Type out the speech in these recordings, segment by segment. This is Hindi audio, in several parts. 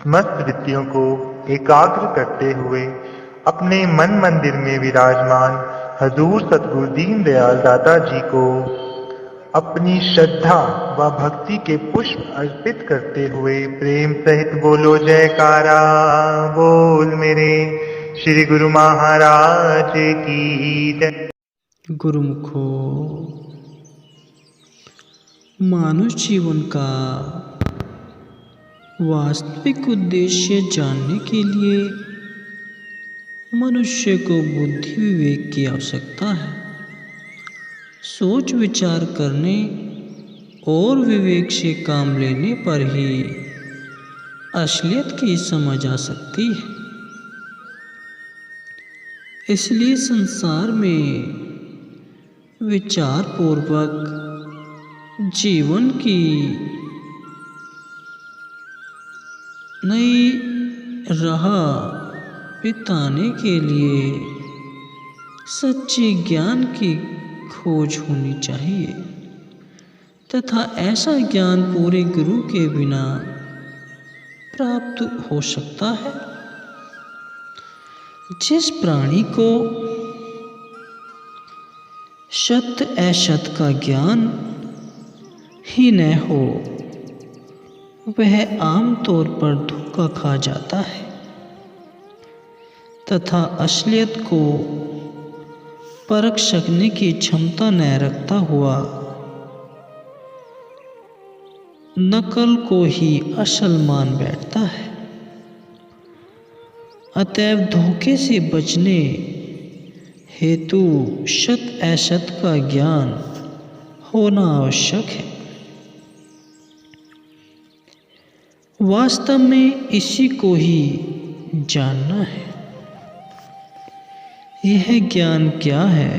समस्त वृत्तियों को एकाग्र करते हुए अपने मन मंदिर में विराजमान हजूर सतगुरु दीनदयाल दादा जी को अपनी श्रद्धा व भक्ति के पुष्प अर्पित करते हुए प्रेम सहित बोलो जयकारा। बोल मेरे श्री गुरु महाराज की जय। गुरुमुखो, मानव जीवन का वास्तविक उद्देश्य जानने के लिए मनुष्य को बुद्धि विवेक की आवश्यकता है। सोच विचार करने और विवेक से काम लेने पर ही असलियत की समझ आ सकती है। इसलिए संसार में विचार पूर्वक जीवन की नई राह बिताने के लिए सच्चे ज्ञान की खोज होनी चाहिए तथा ऐसा ज्ञान पूरे गुरु के बिना प्राप्त हो सकता है। जिस प्राणी को सत्य असत्य का ज्ञान ही न हो वह आमतौर पर धोखा खा जाता है तथा असलियत को परख सकने की क्षमता न रखता हुआ नकल को ही असल मान बैठता है। अतएव धोखे से बचने हेतु सत्य असत्य का ज्ञान होना आवश्यक है। वास्तव में इसी को ही जानना है। यह ज्ञान क्या है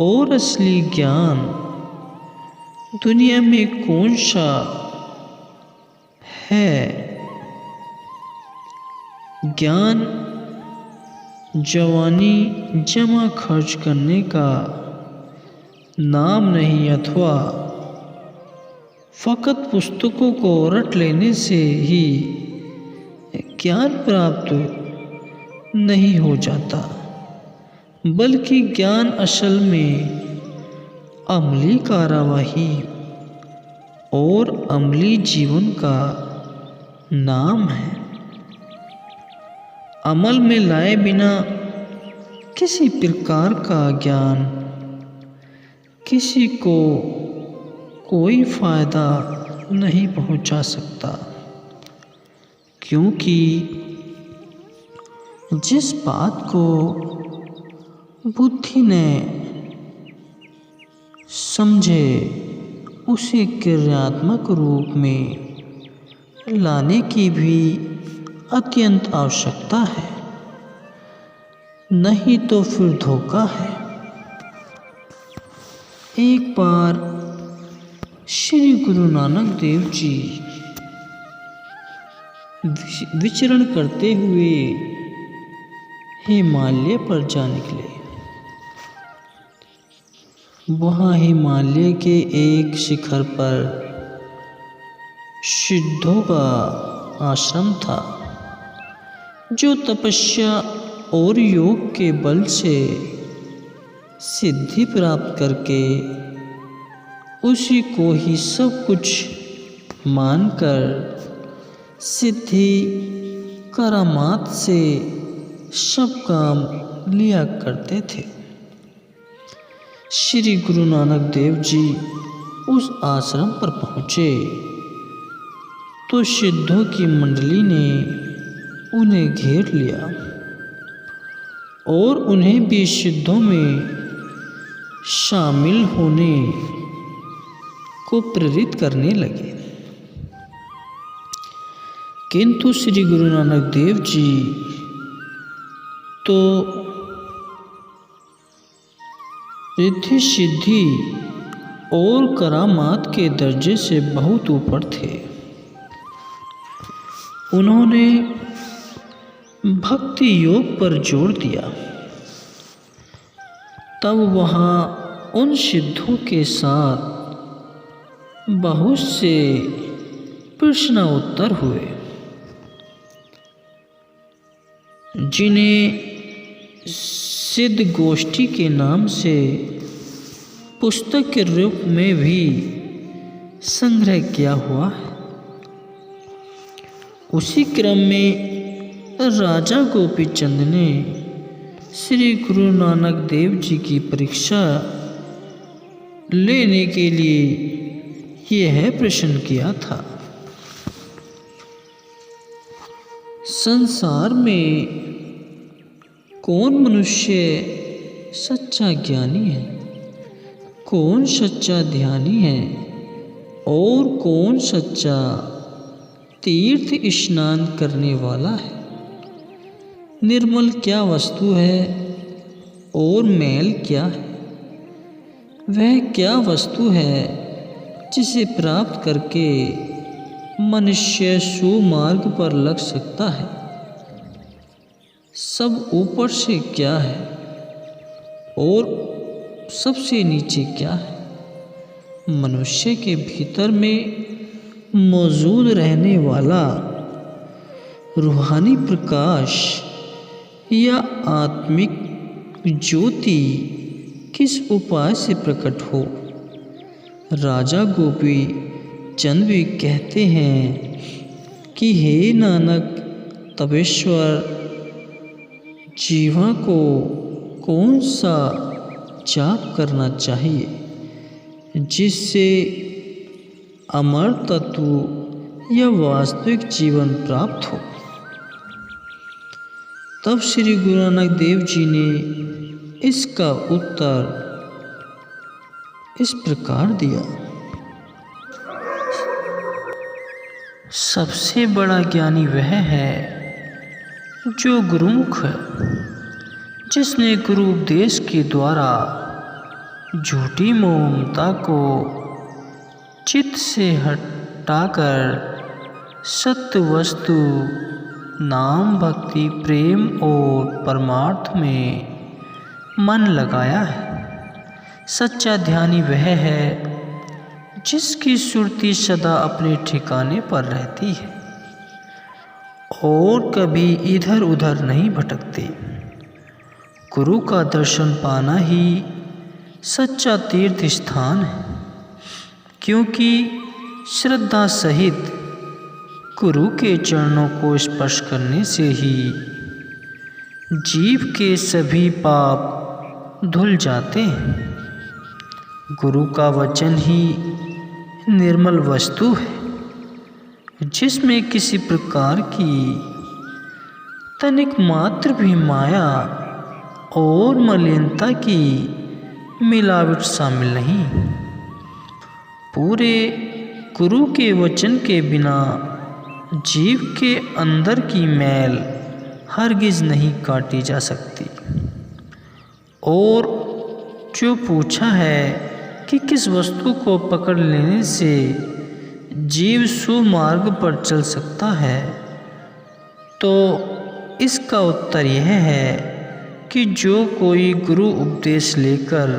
और असली ज्ञान दुनिया में कौन सा है। ज्ञान जवानी जमा खर्च करने का नाम नहीं अथवा फकत पुस्तकों को रट लेने से ही ज्ञान प्राप्त नहीं हो जाता, बल्कि ज्ञान असल में अमली कार्यवाही और अमली जीवन का नाम है। अमल में लाए बिना किसी प्रकार का ज्ञान किसी को कोई फायदा नहीं पहुंचा सकता, क्योंकि जिस बात को बुद्धि ने समझे उसे क्रियात्मक रूप में लाने की भी अत्यंत आवश्यकता है, नहीं तो फिर धोखा है। एक बार श्री गुरु नानक देव जी विचरण करते हुए हिमालय पर जा निकले। वहाँ हिमालय के एक शिखर पर सिद्धों का आश्रम था, जो तपस्या और योग के बल से सिद्धि प्राप्त करके उसी को ही सब कुछ मानकर सिद्धि करामात से सब काम लिया करते थे। श्री गुरु नानक देव जी उस आश्रम पर पहुँचे तो सिद्धों की मंडली ने उन्हें घेर लिया और उन्हें भी सिद्धों में शामिल होने को प्रेरित करने लगे। किंतु श्री गुरु नानक देव जी तो रिद्धि सिद्धि और करामात के दर्जे से बहुत ऊपर थे। उन्होंने भक्ति योग पर जोर दिया। तब वहाँ उन सिद्धों के साथ बहुत से प्रश्न उत्तर हुए। जिन्हें सिद्ध गोष्ठी के नाम से पुस्तक के रूप में भी संग्रह किया हुआ है। उसी क्रम में राजा गोपी चंद ने श्री गुरु नानक देव जी की परीक्षा लेने के लिए यह प्रश्न किया था। संसार में कौन मनुष्य सच्चा ज्ञानी है, कौन सच्चा ध्यानी है और कौन सच्चा तीर्थ स्नान करने वाला है। निर्मल क्या वस्तु है और मैल क्या है। वह क्या वस्तु है जिसे प्राप्त करके मनुष्य सुमार्ग पर लग सकता है। सब ऊपर से क्या है और सबसे नीचे क्या है। मनुष्य के भीतर में मौजूद रहने वाला रूहानी प्रकाश या आत्मिक ज्योति किस उपाय से प्रकट हो। राजा गोपी चंद भी कहते हैं कि हे नानक, तपेश्वर जीवा को कौन सा जाप करना चाहिए जिससे अमर तत्व या वास्तविक जीवन प्राप्त हो। तब श्री गुरु नानक देव जी ने इसका उत्तर इस प्रकार दिया। सबसे बड़ा ज्ञानी वह है जो गुरुमुख है, जिसने गुरु उपदेश के द्वारा झूठी ममता को चित्त से हटाकर सत्य वस्तु नाम, भक्ति, प्रेम और परमार्थ में मन लगाया है। सच्चा ध्यानी वह है जिसकी सुरती सदा अपने ठिकाने पर रहती है और कभी इधर उधर नहीं भटकते। गुरु का दर्शन पाना ही सच्चा तीर्थ स्थान है, क्योंकि श्रद्धा सहित गुरु के चरणों को स्पर्श करने से ही जीव के सभी पाप धुल जाते हैं। गुरु का वचन ही निर्मल वस्तु है, जिसमें किसी प्रकार की तनिक मात्र भी माया और मलिनता की मिलावट शामिल नहीं। पूरे गुरु के वचन के बिना जीव के अंदर की मैल हरगिज नहीं काटी जा सकती। और जो पूछा है कि किस वस्तु को पकड़ लेने से जीव सुमार्ग पर चल सकता है, तो इसका उत्तर यह है कि जो कोई गुरु उपदेश लेकर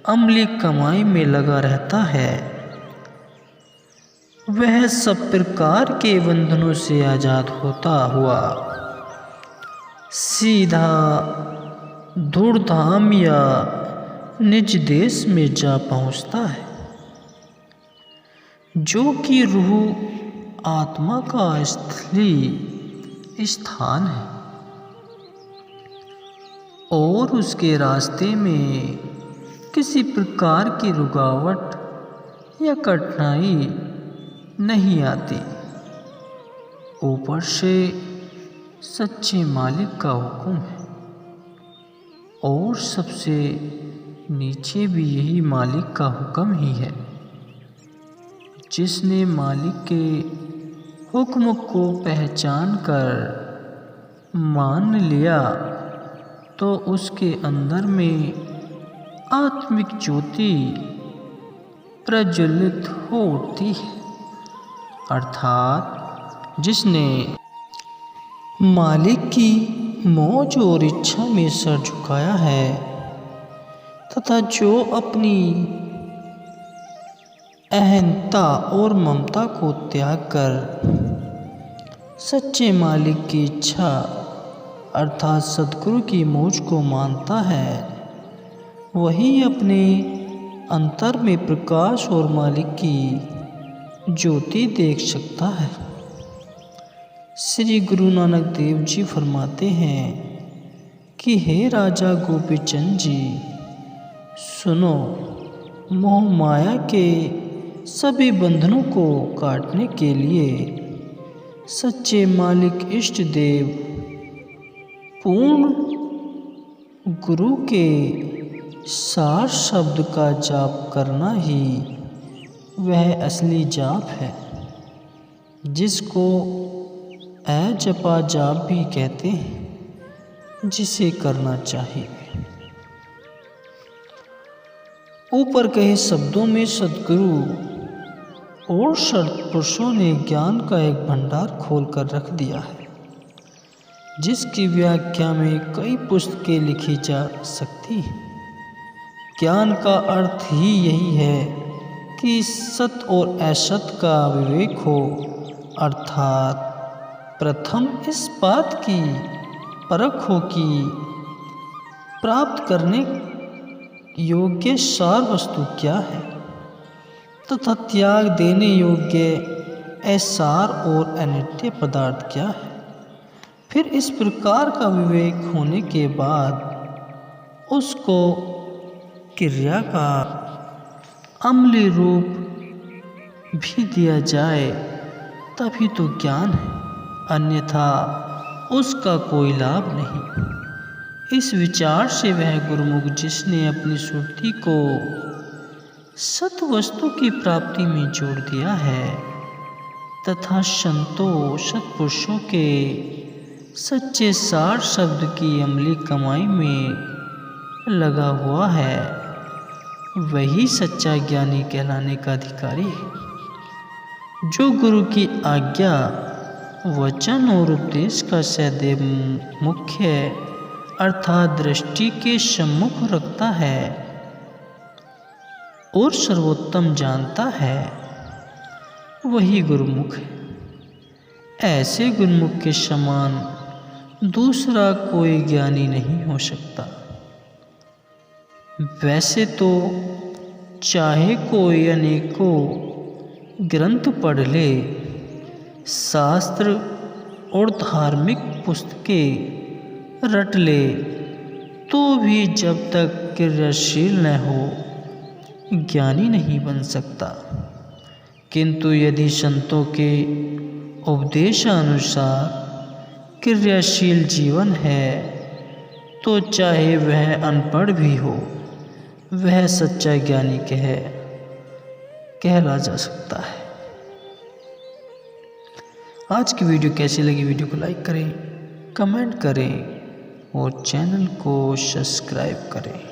अमली कमाई में लगा रहता है, वह सब प्रकार के बंधनों से आज़ाद होता हुआ सीधा धूढ़धाम या निज देश में जा पहुंचता है, जो कि रूह आत्मा का स्थली स्थान है। और उसके रास्ते में किसी प्रकार की रुकावट या कठिनाई नहीं आती। ऊपर से सच्चे मालिक का हुक्म है और सबसे नीचे भी यही मालिक का हुक्म ही है। जिसने मालिक के हुक्म को पहचान कर मान लिया, तो उसके अंदर में आत्मिक ज्योति प्रज्वलित हो उठती है। अर्थात जिसने मालिक की मौज और इच्छा में सर झुकाया है तथा जो अपनी अहंता और ममता को त्याग कर सच्चे मालिक की इच्छा अर्थात सद्गुरु की मौज को मानता है, वही अपने अंतर में प्रकाश और मालिक की ज्योति देख सकता है। श्री गुरु नानक देव जी फरमाते हैं कि हे राजा गोपीचंद जी, सुनो, मोह माया के सभी बंधनों को काटने के लिए सच्चे मालिक इष्ट देव पूर्ण गुरु के सार शब्द का जाप करना ही वह असली जाप है, जिसको जपा जाप भी कहते हैं, जिसे करना चाहिए। ऊपर कहे शब्दों में सद्गुरु और सत्पुरुषों ने ज्ञान का एक भंडार खोल कर रख दिया है, जिसकी व्याख्या में कई पुस्तकें लिखी जा सकती हैं। ज्ञान का अर्थ ही यही है कि सत और असत का विवेक हो, अर्थात प्रथम इस बात की परख हो कि प्राप्त करने योग्य सार वस्तु क्या है तथा त्याग देने योग्य असार और अनित्य पदार्थ क्या है। फिर इस प्रकार का विवेक होने के बाद उसको क्रिया का अमली रूप भी दिया जाए, तभी तो ज्ञान है, अन्यथा उसका कोई लाभ नहीं। इस विचार से वह गुरुमुख जिसने अपनी सुरती को सत वस्तु की प्राप्ति में जोड़ दिया है तथा संतों सत्पुरुषों के सच्चे सार शब्द की अमली कमाई में लगा हुआ है, वही सच्चा ज्ञानी कहलाने का अधिकारी है। जो गुरु की आज्ञा, वचन और उपदेश का सदैव मुख्य अर्थात दृष्टि के सम्मुख रखता है और सर्वोत्तम जानता है, वही गुरुमुख है। ऐसे गुरुमुख के समान दूसरा कोई ज्ञानी नहीं हो सकता। वैसे तो चाहे कोई अनेकों ग्रंथ पढ़ ले, शास्त्र और धार्मिक पुस्तकें रट ले, तो भी जब तक क्रियाशील न हो ज्ञानी नहीं बन सकता। किंतु यदि संतों के उपदेशानुसार क्रियाशील जीवन है, तो चाहे वह अनपढ़ भी हो, वह सच्चा ज्ञानी कहला जा सकता है। आज की वीडियो कैसी लगी? वीडियो को लाइक करें, कमेंट करें और चैनल को सब्सक्राइब करें।